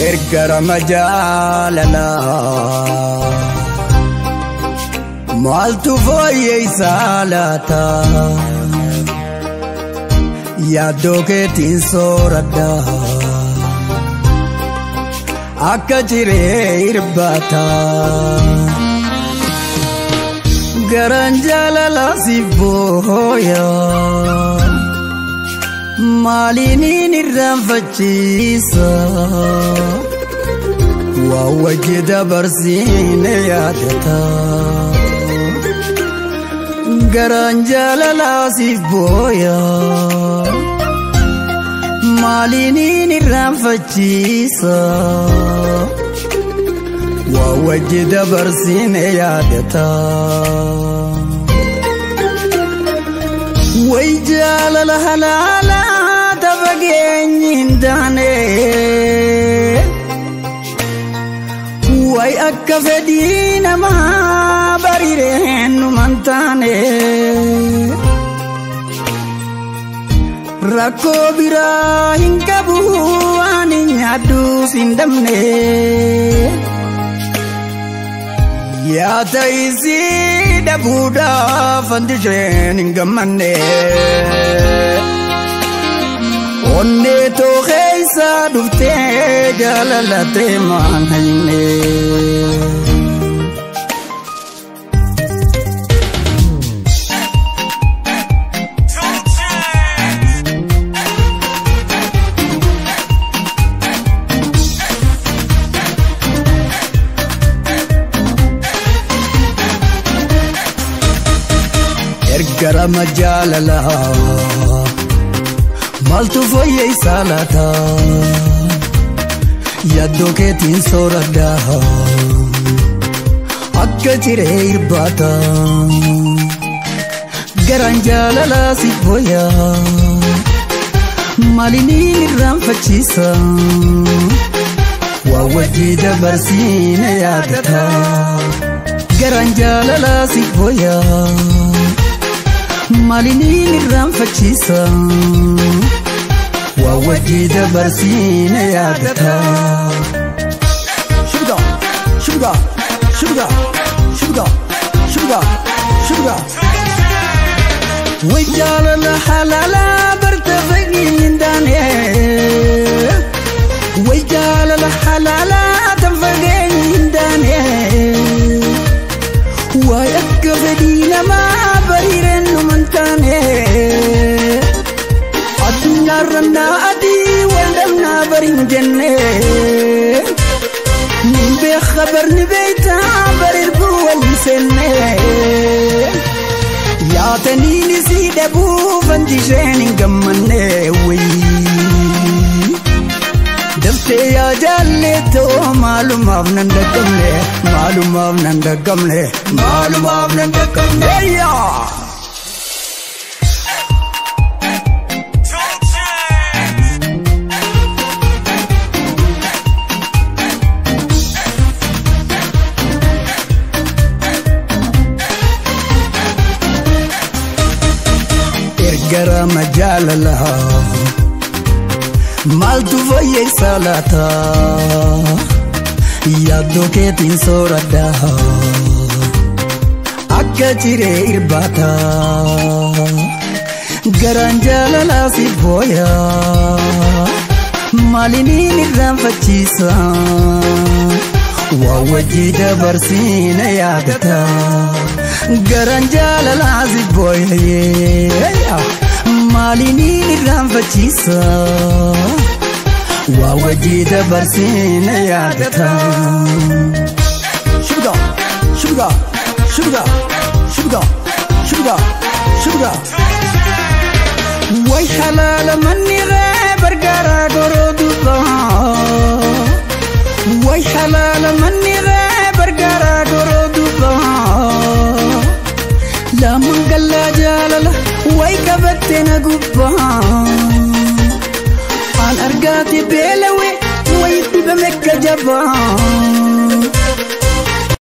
ergara majalala maltu foye salata yaddo ke tin sorada akajire irbata garanjalala siboya malini nirranfachisa wawajida barsine yadata garanjalala siboya malini nirranfachisa wawajida barsine yadata ويجال الهلالا تبقين داني ويأكف دين ما بريرين منتاني ركو براهن كبوان يدو سندمني يا تايزي دبودا فندجين غماني onne to khaisa dufte jalalate manhaine ergara majalala maltu foye salata yaddo ke tin sorada akajire irbata garanjalala siboya malini nirranfachisa wawajida barsine yadata garanjalala siboya malini nirranfachisa wawajida barsine yadata shuga shuga shuga shuga shuga shuga wajala la halala bartafaqin dane wajala la halala tanfaqin dane wa yakfadina ma bariren mantane adnarna adi waldamna barin janne nimbe khabar nibeta barir buwal senne ya tanini sidabu fandishen gammanne wi dafte ya jalleto malum avnan dakamne malum avnan dakamne malum avnan dakamne ya ergara majalala maltu foye salata yaddo ke tin sorada akajire irbata garanjalala siboya malini nirranfachisa wawajida barsine yadata garanjalala siboya malini nirranfachisa wawajida barsine yadata shuga shuga shuga shuga shuga shuga way halala manni ghabar gara goroduba way halala manni ghabar gara goroduba la mangalla jalala way kabattena gubba an argati belewe way bibamekka jaba